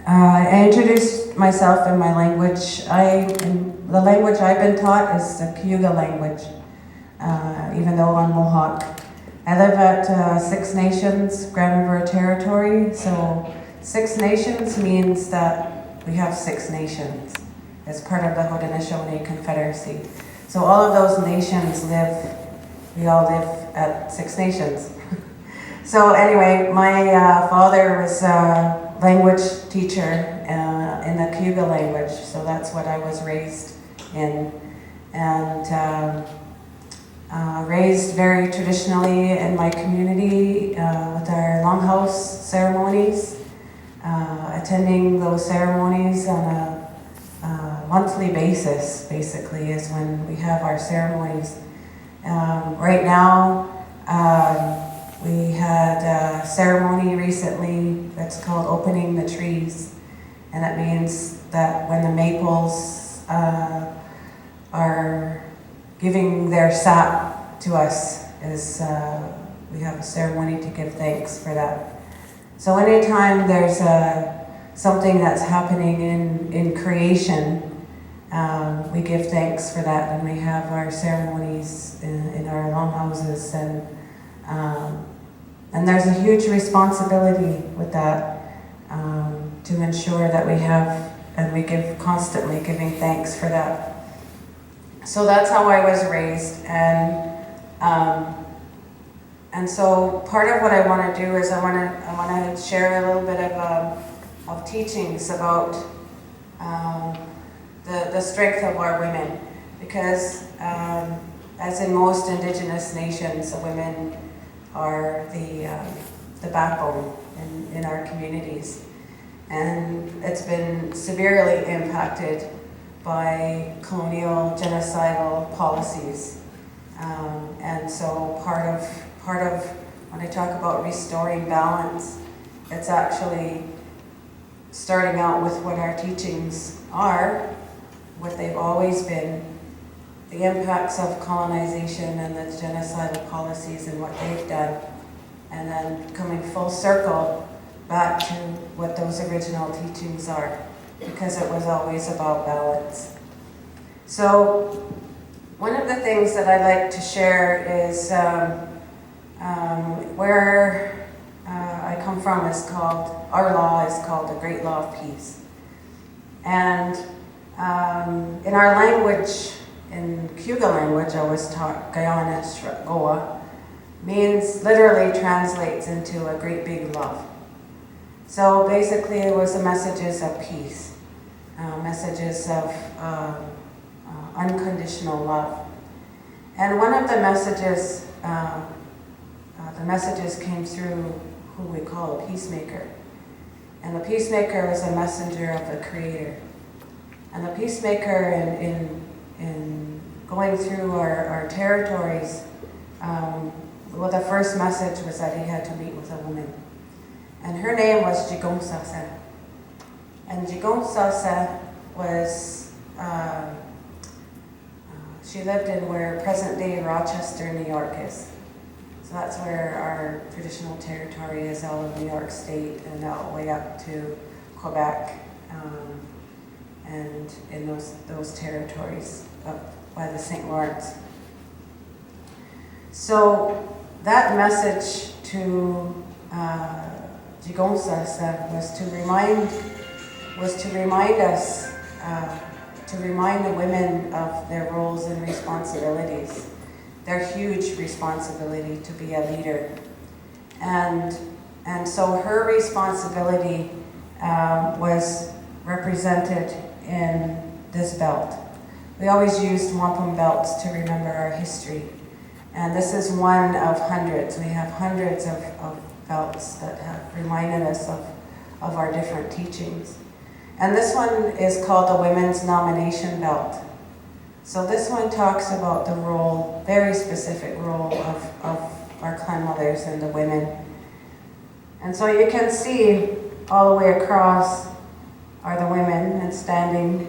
I introduced myself in my language. The language I've been taught is the Cayuga language, even though I'm Mohawk. I live at Six Nations, Grand River Territory, so Six Nations means that we have 6 nations as part of the Haudenosaunee Confederacy. So all of those nations we all live at Six Nations. So anyway, my father was a language teacher in the Cayuga language, so that's what I was raised in. And raised very traditionally in my community with our longhouse ceremonies, attending those ceremonies on a monthly basis, basically, is when we have our ceremonies. Right now, we had a ceremony recently that's called Opening the Trees, and that means that when the maples are giving their sap to us, we have a ceremony to give thanks for that. So anytime there's something that's happening in creation, we give thanks for that, and we have our ceremonies in our longhouses, and there's a huge responsibility with that to ensure that we have, and we constantly giving thanks for that. So that's how I was raised, and so part of what I want to do is I want to share a little bit of teachings about the strength of our women, because as in most Indigenous nations, the women are the backbone in our communities, and it's been severely impacted by colonial genocidal policies, and so part of when I talk about restoring balance, it's actually starting out with what our teachings are, what they've always been, the impacts of colonization and the genocidal policies and what they've done, and then coming full circle back to what those original teachings are, because it was always about balance. So one of the things that I like to share is where I come from our law is called the Great Law of Peace. And in our language, in Cayuga language, I was taught Guyana Goa, literally translates into a great big love. So basically it was the messages of peace, messages of unconditional love. And one of the messages came through who we call a peacemaker. And the peacemaker was a messenger of the Creator. And the peacemaker in going through our territories, the first message was that he had to meet with a woman. And her name was Jigong Sasa. And Jigong Sasa was, she lived in where present-day Rochester, New York is. So that's where our traditional territory is, all of New York State and all the way up to Quebec, and in those territories up by the St. Lawrence. So that message to Jigong Sasa was to remind us, to remind the women of their roles and responsibilities, their huge responsibility to be a leader. And so her responsibility was represented in this belt. We always used wampum belts to remember our history. And this is one of hundreds. We have hundreds of belts that have reminded us of our different teachings. And this one is called the Women's Nomination Belt. So this one talks about the role, very specific role of our clan mothers and the women. And so you can see all the way across are the women and standing,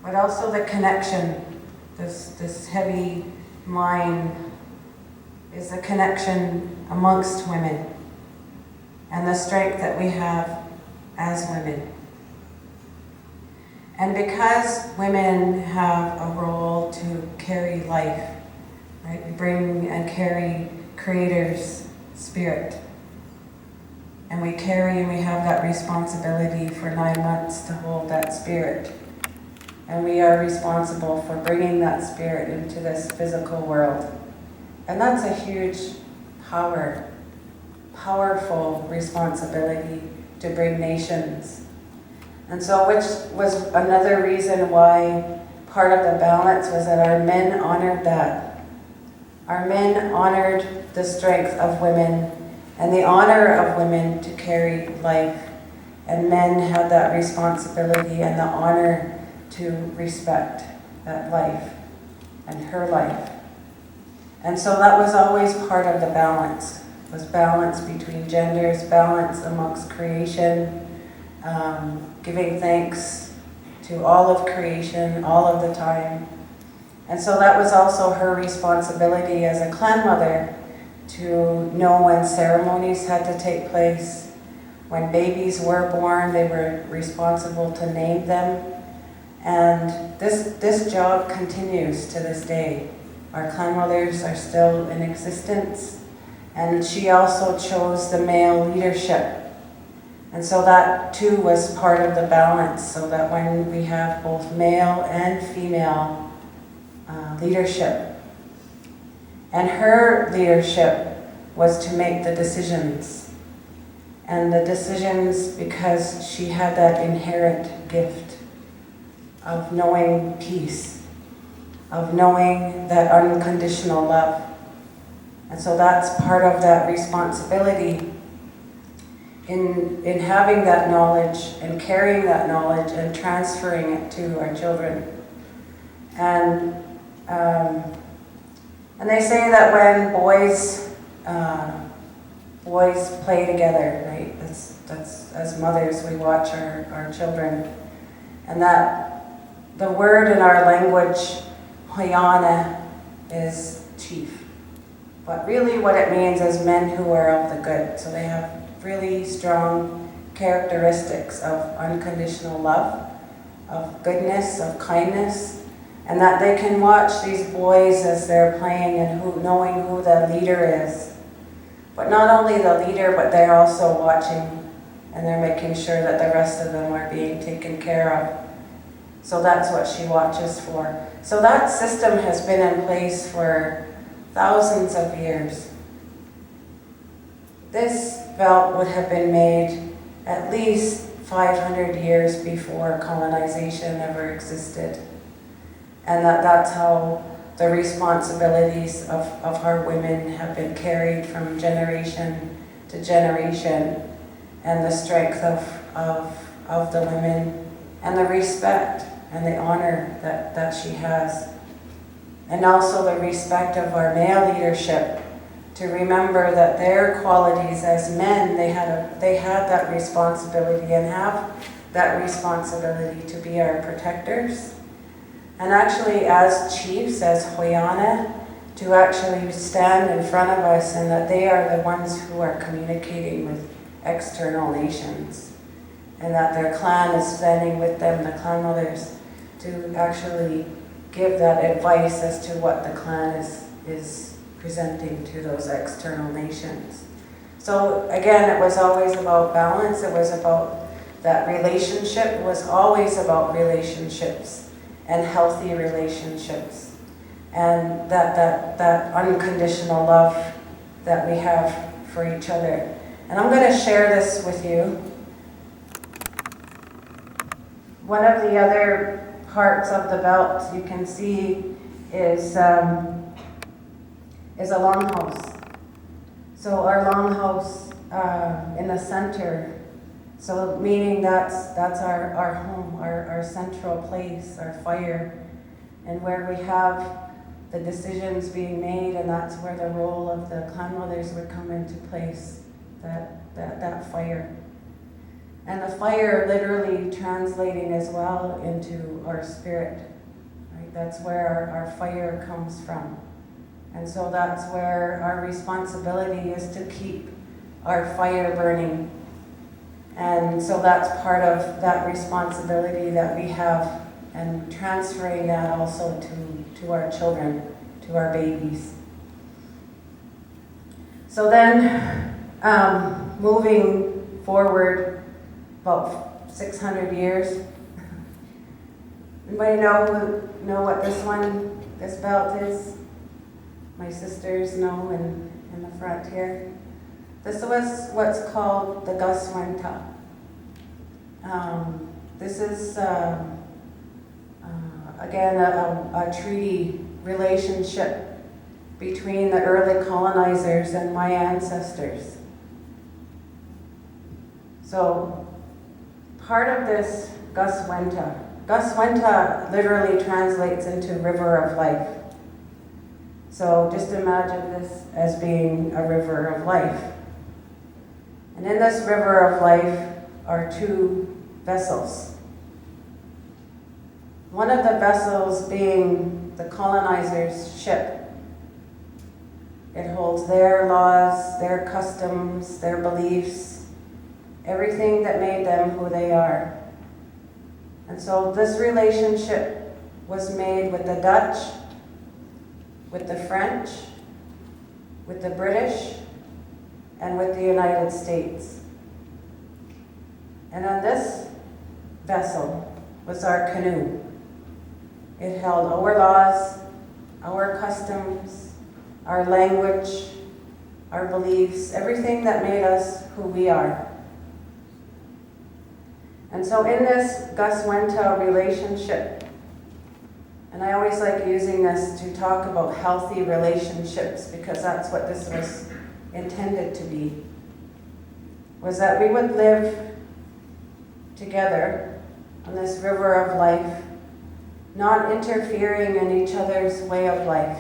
but also the connection, this heavy line is the connection amongst women and the strength that we have as women. And because women have a role to carry life, right? We bring and carry Creator's spirit. And we carry and we have that responsibility for 9 months to hold that spirit. And we are responsible for bringing that spirit into this physical world. And that's a huge powerful responsibility to bring nations. And so, which was another reason why part of the balance was that our men honored that. Our men honored the strength of women and the honor of women to carry life. And men had that responsibility and the honor to respect that life and her life. And so that was always part of the balance, was balance between genders, balance amongst creation, giving thanks to all of creation, all of the time. And so that was also her responsibility as a clan mother to know when ceremonies had to take place. When babies were born, they were responsible to name them. And this job continues to this day. Our clan mothers are still in existence. And she also chose the male leadership. And so that too was part of the balance, so that when we have both male and female leadership. And her leadership was to make the decisions. And the decisions because she had that inherent gift of knowing peace, of knowing that unconditional love. And so that's part of that responsibility in having that knowledge and carrying that knowledge and transferring it to our children. And they say that when boys play together, right? That's as mothers we watch our children, and that the word in our language, hoiana, is chief. But really what it means is men who are of the good. So they have really strong characteristics of unconditional love, of goodness, of kindness, and that they can watch these boys as they're playing and knowing who the leader is. But not only the leader, but they're also watching and they're making sure that the rest of them are being taken care of. So that's what she watches for. So that system has been in place for thousands of years. This belt would have been made at least 500 years before colonization ever existed. And that's how the responsibilities of our women have been carried from generation to generation, and the strength of the women, and the respect and the honor that she has. And also the respect of our male leadership, to remember that their qualities as men, they had that responsibility and have that responsibility to be our protectors. And actually as chiefs, as hoiana, to actually stand in front of us, and that they are the ones who are communicating with external nations. And that their clan is standing with them, the clan mothers, to actually give that advice as to what the clan is presenting to those external nations. So again, it was always about balance. It was about that relationship. It was always about relationships and healthy relationships, and that unconditional love that we have for each other. And I'm going to share this with you. One of the other parts of the belt you can see is a longhouse. So our longhouse in the center, so meaning that's our home, our central place, our fire, and where we have the decisions being made, and that's where the role of the clan mothers would come into place, that fire. And the fire literally translating as well into our spirit, right? That's where our fire comes from. And so that's where our responsibility is, to keep our fire burning. And so that's part of that responsibility that we have, and transferring that also to our children, to our babies. So then, moving forward about 600 years, anybody know what this belt is? My sisters know in the front here. This was what's called the Guswenta. This is, again, a treaty relationship between the early colonizers and my ancestors. So, part of this Guswenta literally translates into river of life. So just imagine this as being a river of life. And in this river of life are two vessels. One of the vessels being the colonizer's ship. It holds their laws, their customs, their beliefs, everything that made them who they are. And so this relationship was made with the Dutch, with the French, with the British, and with the United States. And on this vessel was our canoe. It held our laws, our customs, our language, our beliefs, everything that made us who we are. And so in this Guswenta relationship, and I always like using this to talk about healthy relationships because that's what this was intended to be, was that we would live together on this river of life, not interfering in each other's way of life.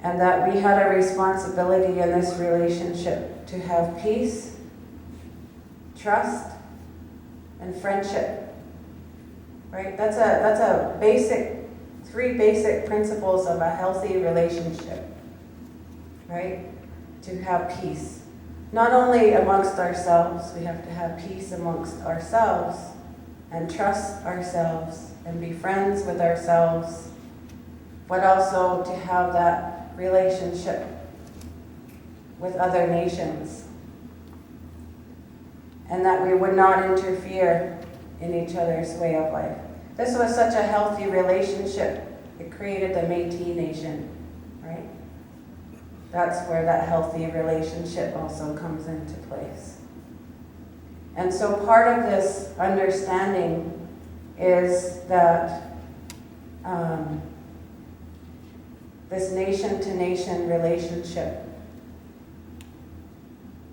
And that we had a responsibility in this relationship to have peace, trust, and friendship. Right? That's a basic, 3 basic principles of a healthy relationship. Right? To have peace. Not only amongst ourselves, we have to have peace amongst ourselves and trust ourselves and be friends with ourselves, but also to have that relationship with other nations, and that we would not interfere in each other's way of life. This was such a healthy relationship, it created the Métis Nation, right? That's where that healthy relationship also comes into place. And so part of this understanding is that this nation-to-nation relationship.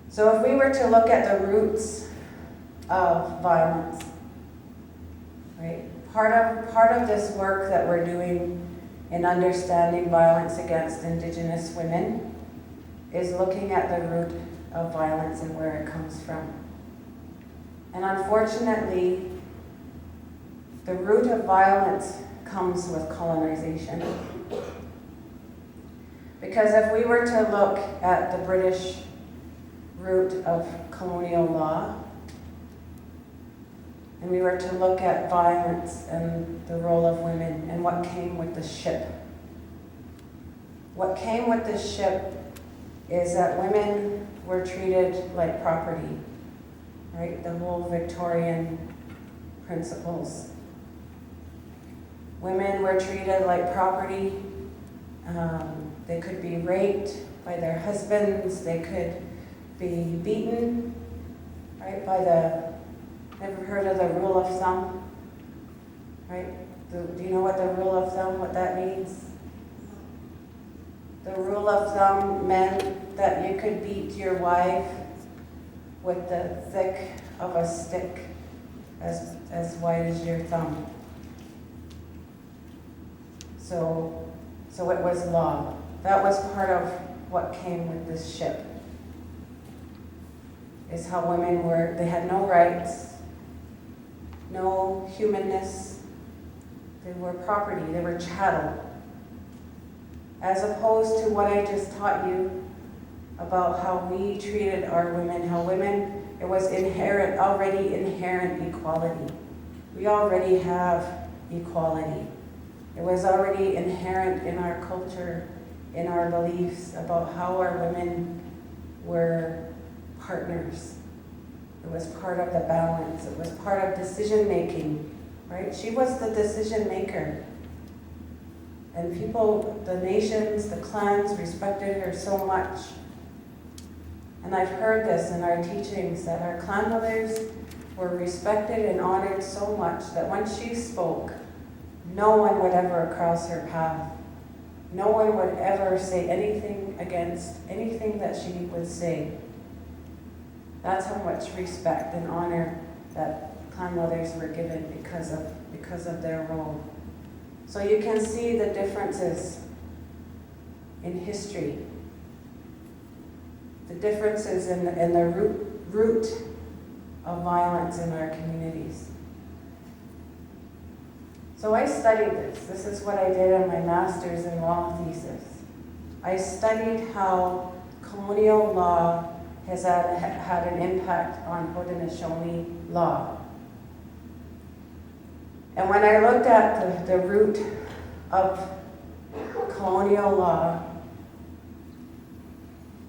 So if we were to look at the roots of violence, right? Part of this work that we're doing in understanding violence against Indigenous women is looking at the root of violence and where it comes from. And unfortunately, the root of violence comes with colonization. Because if we were to look at the British root of colonial law, and we were to look at violence and the role of women and what came with the ship. What came with the ship is that women were treated like property, right? The whole Victorian principles. Women were treated like property. They could be raped by their husbands. They could be beaten, right? Ever heard of the rule of thumb? Right? Do you know what the rule of thumb, what that means? The rule of thumb meant that you could beat your wife with the thick of a stick as wide as your thumb. So it was law. That was part of what came with this ship. Is how women they had no rights, no humanness. They were property, they were chattel. As opposed to what I just taught you about how we treated our women, how women, It was already inherent equality. We already have equality. It was already inherent in our culture, in our beliefs about how our women were partners. It was part of the balance. It was part of decision making, right? She was the decision maker. And people, the nations, the clans respected her so much. And I've heard this in our teachings, that our clan mothers were respected and honored so much that when she spoke, no one would ever cross her path. No one would ever say anything against anything that she would say. That's how much respect and honor that clan mothers were given because of their role. So you can see the differences in history, the differences in the root of violence in our communities. So I studied this. This is what I did in my master's in law thesis. I studied how colonial law has had an impact on Haudenosaunee law. And when I looked at the root of colonial law,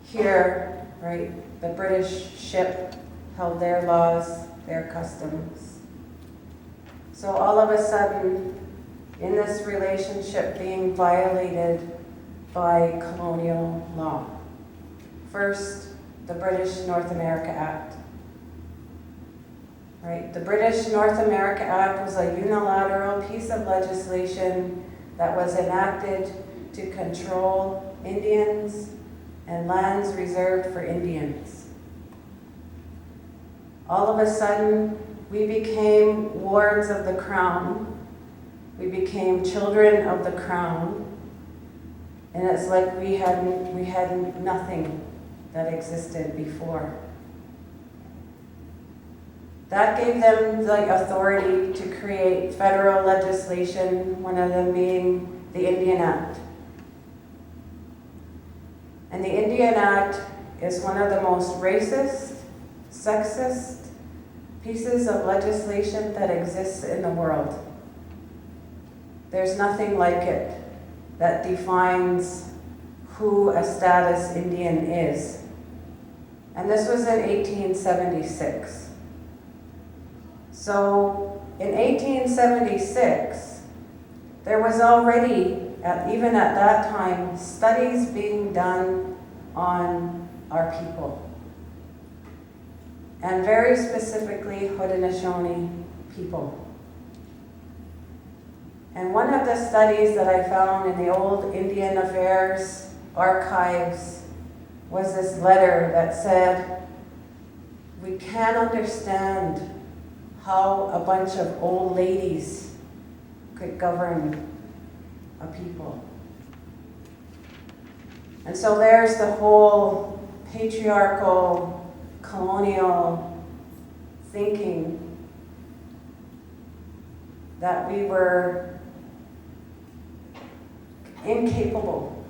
here, right, the British ship held their laws, their customs. So all of a sudden, in this relationship being violated by colonial law. First, the British North America Act. Right? The British North America Act was a unilateral piece of legislation that was enacted to control Indians and lands reserved for Indians. All of a sudden, we became wards of the crown. We became children of the crown. And it's like we had nothing that existed before. That gave them the authority to create federal legislation, one of them being the Indian Act. And the Indian Act is one of the most racist, sexist pieces of legislation that exists in the world. There's nothing like it that defines who a status Indian is. And this was in 1876. So in 1876, there was already, even at that time, studies being done on our people. And very specifically, Haudenosaunee people. And one of the studies that I found in the old Indian Affairs archives was this letter that said, we can't understand how a bunch of old ladies could govern a people. And so there's the whole patriarchal, colonial thinking that we were incapable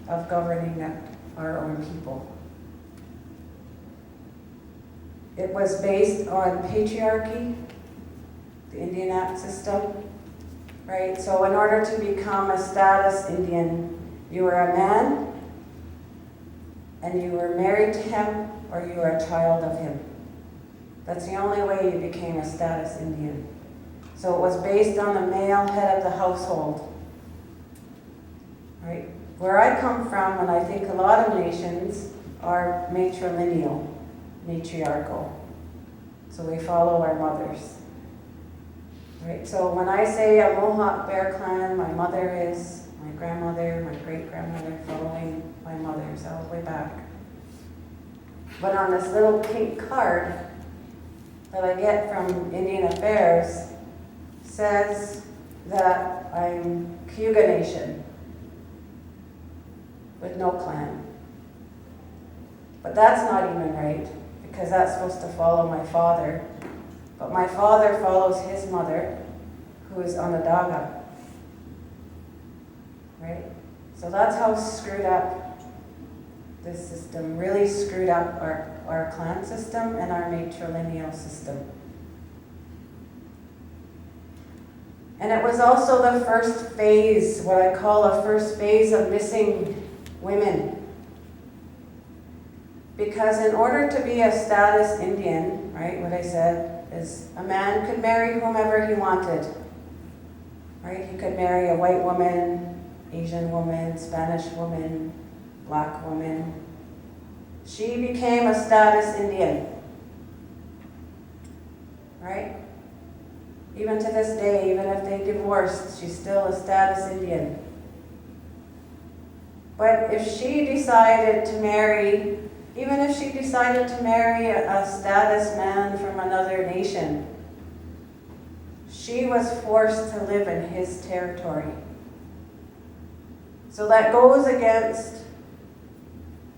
of governing our own people. It was based on patriarchy, the Indian Act system, right? So in order to become a status Indian, you were a man, and you were married to him, or you were a child of him. That's the only way you became a status Indian. So it was based on the male head of the household. Right? Where I come from, and I think a lot of nations, are matrilineal, matriarchal. So we follow our mothers. Right? So when I say a Mohawk Bear Clan, my mother is my grandmother, my great-grandmother, following my mother's all the way back. But on this little pink card that I get from Indian Affairs says that I'm Cayuga Nation with no clan. But that's not even right, because that's supposed to follow my father. But my father follows his mother, who is Onondaga. Right? So that's how screwed up this system really screwed up our our clan system and our matrilineal system. And it was also the first phase, what I call a first phase of missing women. Because in order to be a status Indian, right, what I said is a man could marry whomever he wanted. Right? He could marry a white woman, Asian woman, Spanish woman, black woman. She became a status Indian. Right? Even to this day, even if they divorced, she's still a status Indian. But if she decided to marry, even if she decided to marry a status man from another nation, she was forced to live in his territory. So that goes against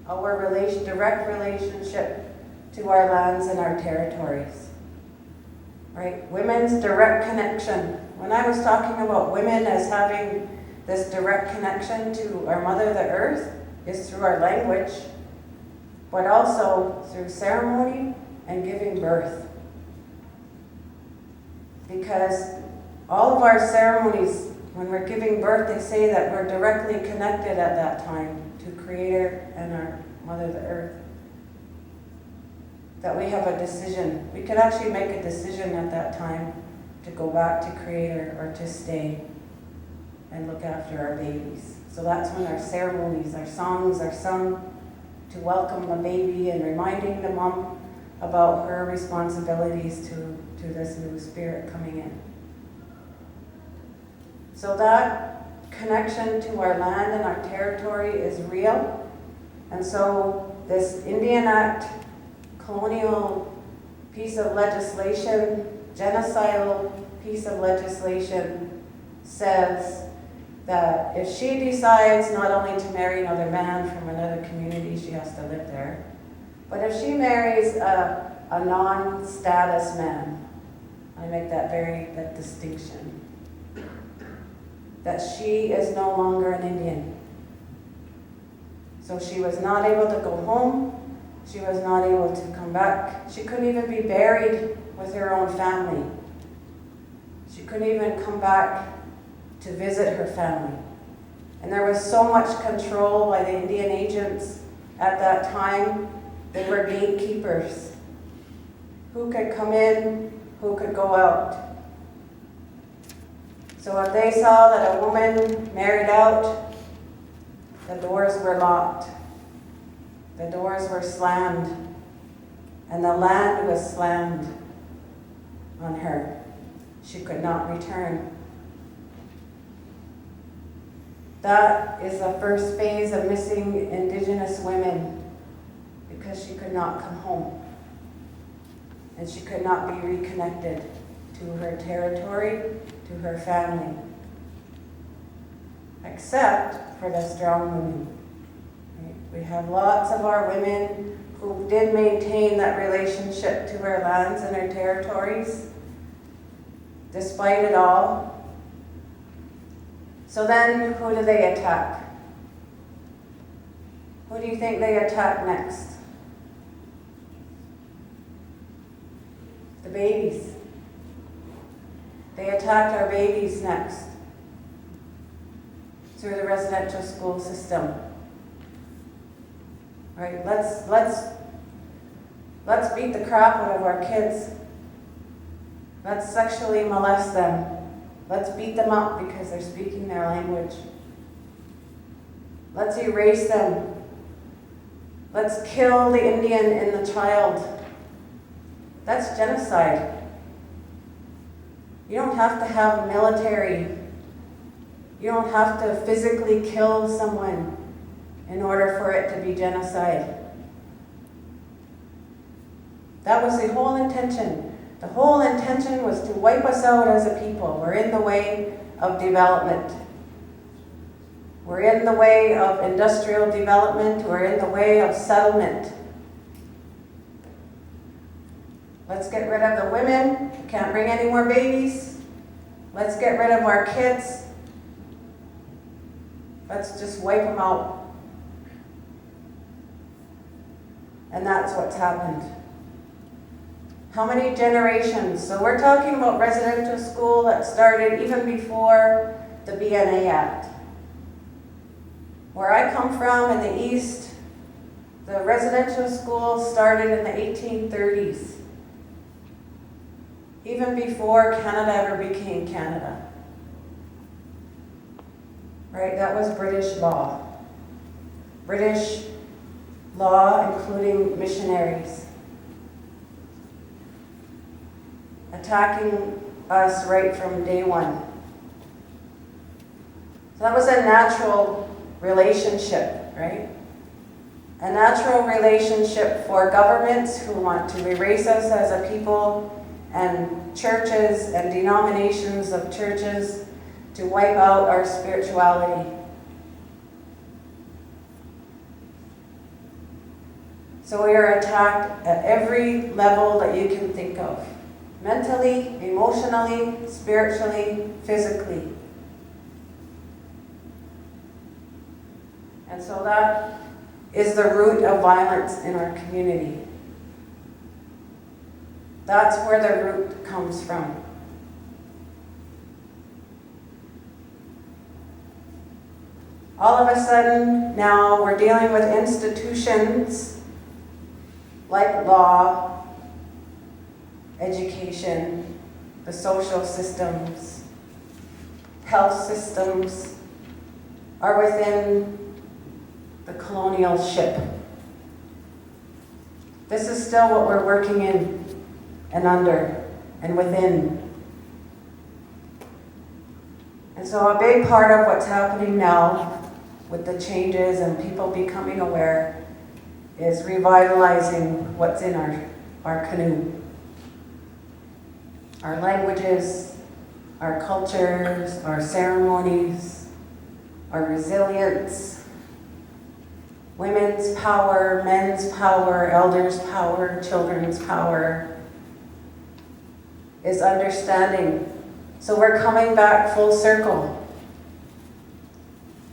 our direct relationship to our lands and our territories. Right? Women's direct connection. When I was talking about women as having this direct connection to our Mother, the Earth, is through our language, but also through ceremony and giving birth. Because all of our ceremonies, when we're giving birth, they say that we're directly connected at that time to Creator and our Mother, the Earth. That we have a decision. We could actually make a decision at that time to go back to Creator or to stay and look after our babies. So that's when our ceremonies, our songs are sung to welcome the baby and reminding the mom about her responsibilities to this new spirit coming in. So that connection to our land and our territory is real. And so this Indian Act, colonial piece of legislation, genocidal piece of legislation, says that if she decides not only to marry another man from another community, she has to live there, but if she marries a non-status man, I make that distinction, that she is no longer an Indian. So she was not able to go home. She was not able to come back. She couldn't even be buried with her own family. She couldn't even come back to visit her family. And there was so much control by the Indian agents at that time. They were gatekeepers. Who could come in, who could go out. So if they saw that a woman married out, the doors were locked. The doors were slammed, and the land was slammed on her. She could not return. That is the first phase of missing Indigenous women, because she could not come home, and she could not be reconnected to her territory, to her family, except for the strong women. We have lots of our women who did maintain that relationship to our lands and our territories, despite it all. So then, who do they attack? Who do you think they attack next? The babies. They attacked our babies next through the residential school system. Right, let's beat the crap out of our kids. Let's sexually molest them. Let's beat them up because they're speaking their language. Let's erase them. Let's kill the Indian in the child. That's genocide. You don't have to have military. You don't have to physically kill someone in order for it to be genocide. That was the whole intention. The whole intention was to wipe us out as a people. We're in the way of development. We're in the way of industrial development. We're in the way of settlement. Let's get rid of the women. We can't bring any more babies. Let's get rid of our kids. Let's just wipe them out. And that's what's happened. How many generations? So we're talking about residential school that started even before the BNA Act. Where I come from in the East, the residential school started in the 1830s. Even before Canada ever became Canada. Right, that was British law. British law, including missionaries, attacking us right from day one. So that was a natural relationship, right? A natural relationship for governments who want to erase us as a people, and churches and denominations of churches to wipe out our spirituality. So we are attacked at every level that you can think of. Mentally, emotionally, spiritually, physically. And so that is the root of violence in our community. That's where the root comes from. All of a sudden, now we're dealing with institutions like law, education, the social systems, health systems are within the colonial ship. This is still what we're working in and under and within. And so a big part of what's happening now with the changes and people becoming aware is revitalizing what's in our canoe. Our languages, our cultures, our ceremonies, our resilience, women's power, men's power, elders' power, children's power, is understanding. So we're coming back full circle.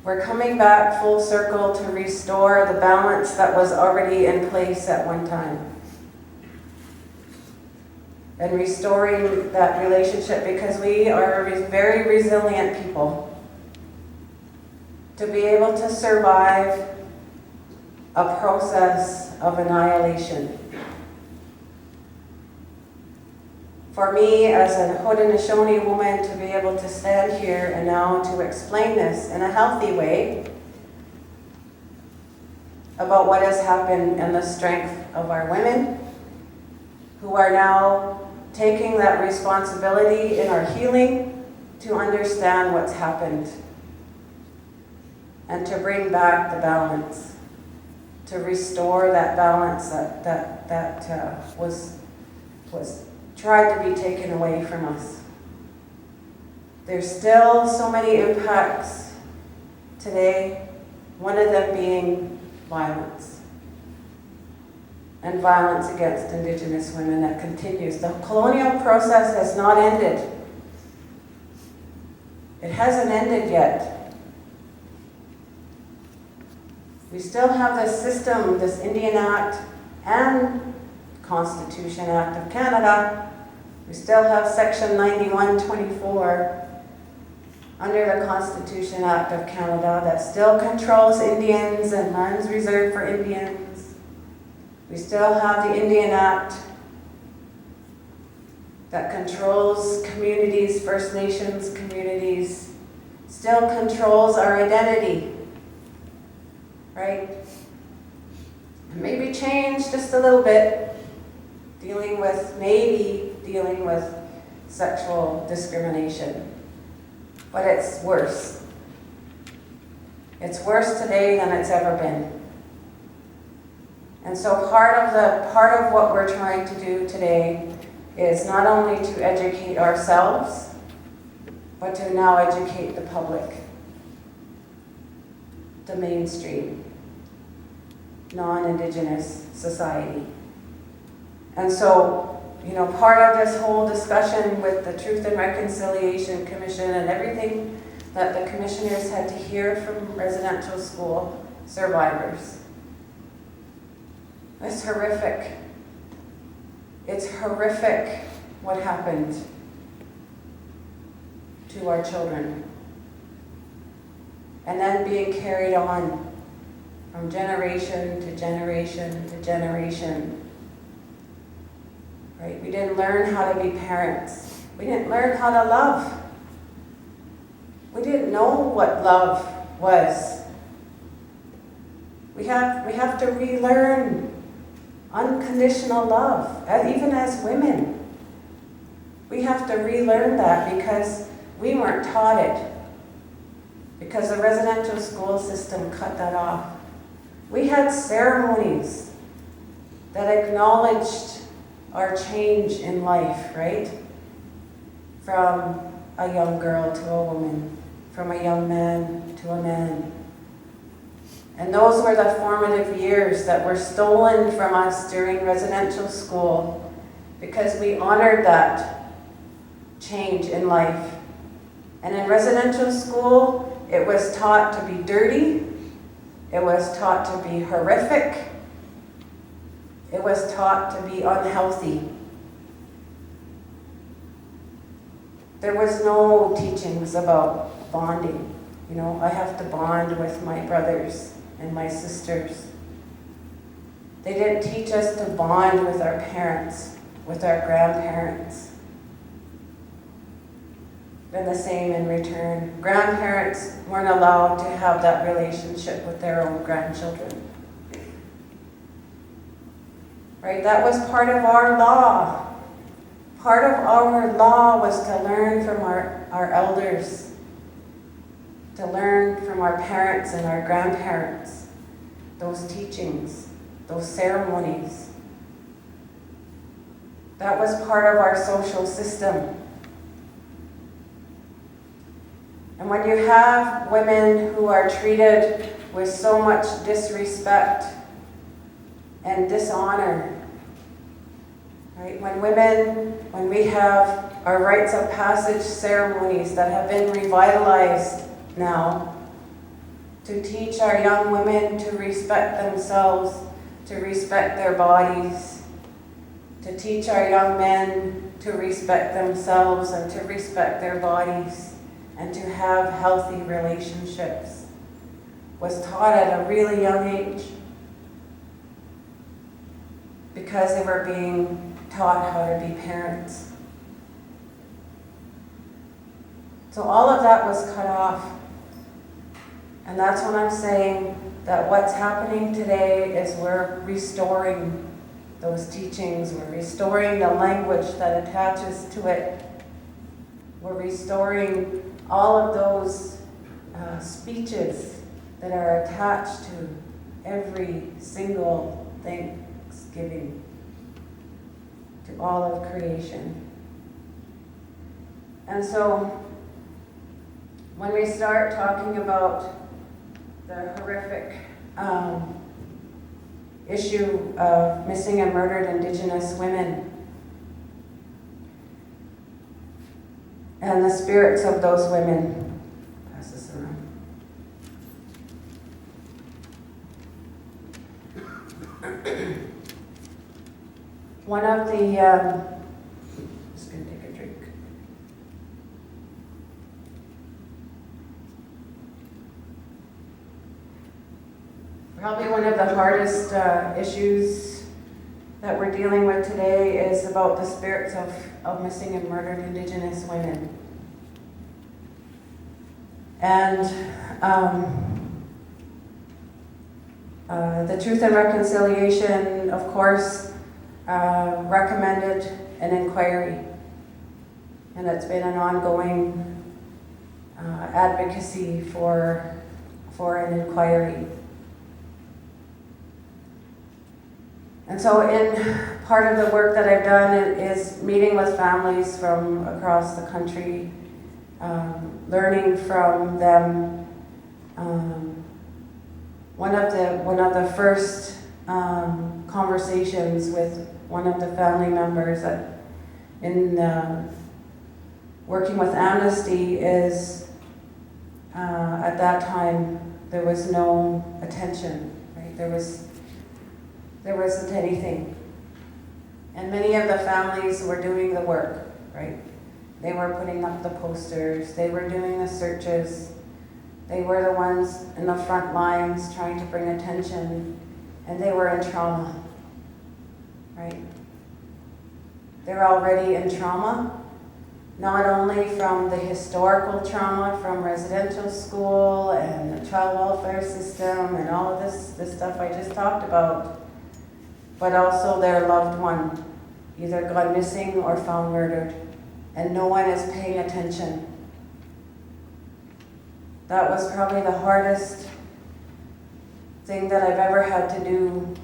We're coming back full circle to restore the balance that was already in place at one time. And restoring that relationship, because we are a very resilient people. To be able to survive a process of annihilation. For me, as a Haudenosaunee woman, to be able to stand here and now to explain this in a healthy way about what has happened and the strength of our women who are now taking that responsibility in our healing to understand what's happened and to bring back the balance, to restore that balance that was tried to be taken away from us. There's still so many impacts today, one of them being violence. And violence against Indigenous women that continues. The colonial process has not ended. It hasn't ended yet. We still have this system, this Indian Act and Constitution Act of Canada. We still have Section 9124 under the Constitution Act of Canada that still controls Indians and lands reserved for Indians. We still have the Indian Act that controls communities, First Nations communities, still controls our identity, right? And maybe change just a little bit, maybe dealing with sexual discrimination. But it's worse. It's worse today than it's ever been. And so part of what we're trying to do today is not only to educate ourselves, but to now educate the public, the mainstream, non-Indigenous society. And so, part of this whole discussion with the Truth and Reconciliation Commission and everything that the commissioners had to hear from residential school survivors It's horrific. It's horrific what happened to our children. And then being carried on from generation to generation to generation. Right? We didn't learn how to be parents. We didn't learn how to love. We didn't know what love was. We have to relearn unconditional love, even as women. We have to relearn that because we weren't taught it. Because the residential school system cut that off. We had ceremonies that acknowledged our change in life, right? From a young girl to a woman, from a young man to a man. And those were the formative years that were stolen from us during residential school because we honored that change in life. And in residential school, it was taught to be dirty. It was taught to be horrific. It was taught to be unhealthy. There was no teachings about bonding. You know, I have to bond with my brothers and my sisters. They didn't teach us to bond with our parents, with our grandparents. And the same in return. Grandparents weren't allowed to have that relationship with their own grandchildren. Right? That was part of our law. Part of our law was to learn from our elders, to learn from our parents and our grandparents, those teachings, those ceremonies. That was part of our social system. And when you have women who are treated with so much disrespect and dishonor, right? When we have our rites of passage ceremonies that have been revitalized now to teach our young women to respect themselves, to respect their bodies, to teach our young men to respect themselves and to respect their bodies, and to have healthy relationships, was taught at a really young age because they were being taught how to be parents. So all of that was cut off. And that's when I'm saying that what's happening today is we're restoring those teachings, we're restoring the language that attaches to it, we're restoring all of those speeches that are attached to every single Thanksgiving, to all of creation. And so when we start talking about the horrific issue of missing and murdered Indigenous women, and the spirits of those women. Pass this around. One of the, just gonna take a drink. Probably one of the hardest issues that we're dealing with today is about the spirits of missing and murdered Indigenous women. And the Truth and Reconciliation, of course, recommended an inquiry. And it's been an ongoing advocacy for an inquiry. And so in part of the work that I've done is meeting with families from across the country, learning from them. One of the first conversations with one of the family members in working with Amnesty is at that time there was no attention, right? There was there wasn't anything. And many of the families were doing the work, right? They were putting up the posters, they were doing the searches, they were the ones in the front lines trying to bring attention, and they were in trauma, right? They're already in trauma, not only from the historical trauma from residential school and the child welfare system and all of this stuff I just talked about, but also their loved one either gone missing or found murdered, and no one is paying attention. That was probably the hardest thing that I've ever had to do,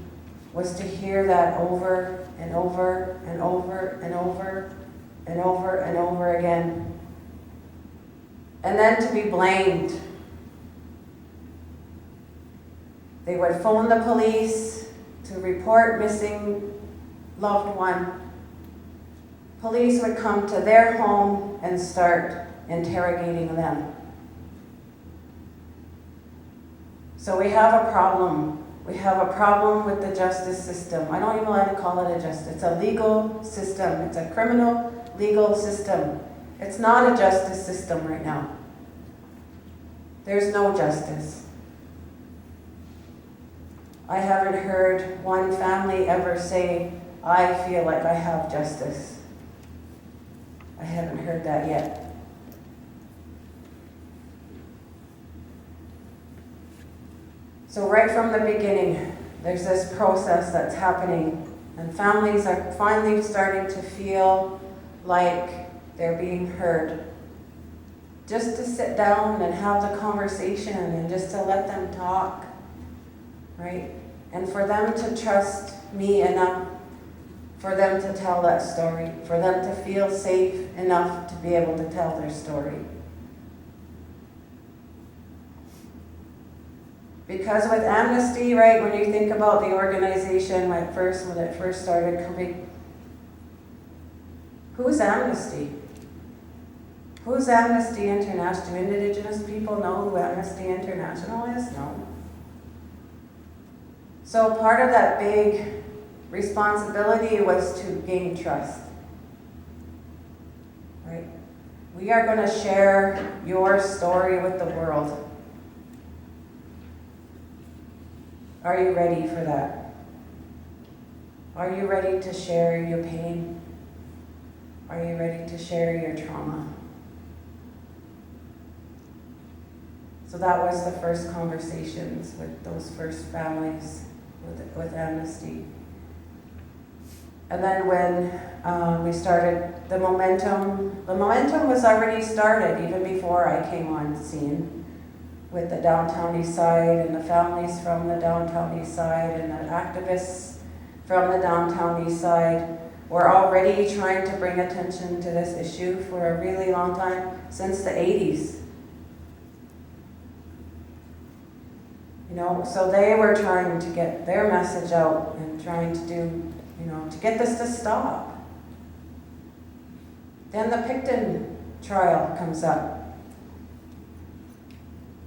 was to hear that over and over and over and over and over and over again. And then to be blamed. They would phone the police to report missing loved one. Police would come to their home and start interrogating them. So we have a problem. We have a problem with the justice system. I don't even like to call it a justice. It's a legal system. It's a criminal legal system. It's not a justice system right now. There's no justice. I haven't heard one family ever say, I feel like I have justice. I haven't heard that yet. So right from the beginning, there's this process that's happening, and families are finally starting to feel like they're being heard. Just to sit down and have the conversation and just to let them talk, right? And for them to trust me enough for them to tell that story, for them to feel safe enough to be able to tell their story. Because with Amnesty, right, when you think about the organization when it first started coming, who's Amnesty? Who's Amnesty International? Do Indigenous people know who Amnesty International is? No. So part of that big responsibility was to gain trust, right? We are going to share your story with the world. Are you ready for that? Are you ready to share your pain? Are you ready to share your trauma? So that was the first conversations with those first families with Amnesty. And then when we started the momentum was already started even before I came on scene, with the downtown east side and the families from the downtown east side and the activists from the downtown east side were already trying to bring attention to this issue for a really long time, since the 80s. You know, so they were trying to get their message out and trying to do, to get this to stop. Then the Picton trial comes up.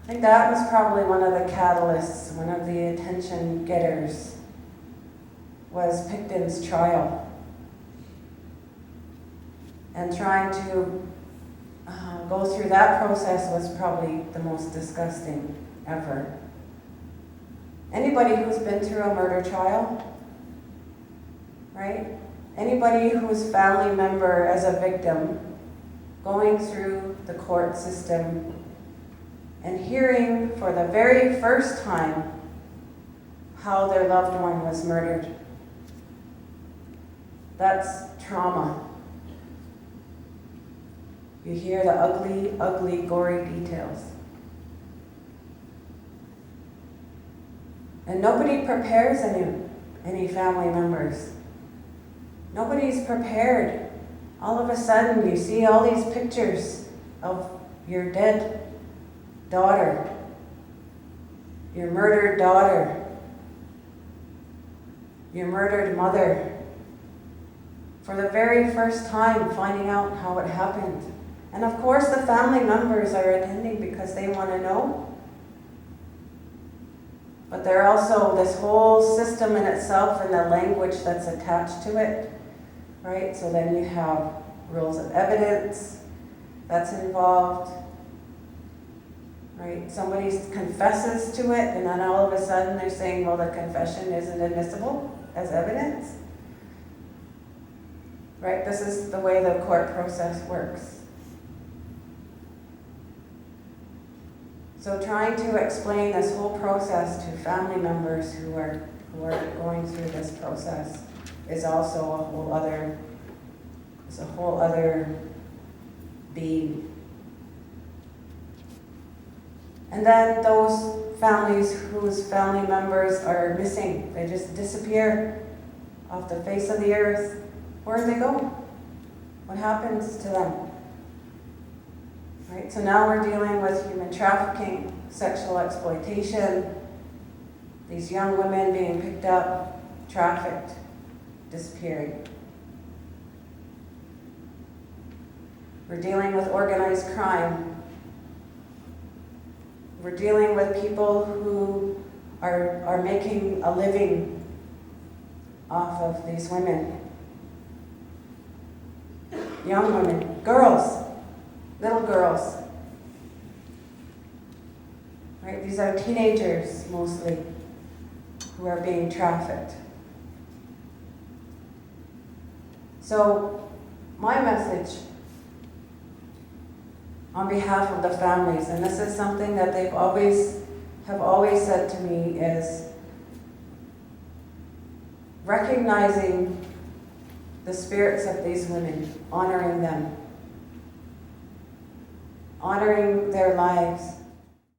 I think that was probably one of the catalysts, one of the attention getters, was Picton's trial. And trying to go through that process was probably the most disgusting ever. Anybody who's been through a murder trial, right? Anybody whose family member as a victim going through the court system and hearing for the very first time how their loved one was murdered. That's trauma. You hear the ugly, ugly, gory details. And nobody prepares any family members. Nobody's prepared. All of a sudden you see all these pictures of your dead daughter, your murdered daughter, your murdered mother, for the very first time finding out how it happened. And of course the family members are attending because they want to know. But there are also this whole system in itself and the language that's attached to it, right? So then you have rules of evidence that's involved, right? Somebody confesses to it, and then all of a sudden they're saying, well, the confession isn't admissible as evidence, right? This is the way the court process works. So trying to explain this whole process to family members who are going through this process is also a whole other being. And then those families whose family members are missing, they just disappear off the face of the earth. Where do they go? What happens to them? Right, so now we're dealing with human trafficking, sexual exploitation, these young women being picked up, trafficked, disappearing. We're dealing with organized crime. We're dealing with people who are making a living off of these women. Young women, girls. Little girls, right? These are teenagers mostly who are being trafficked. So my message on behalf of the families, and this is something that they've always said to me, is recognizing the spirits of these women, honoring them, honoring their lives,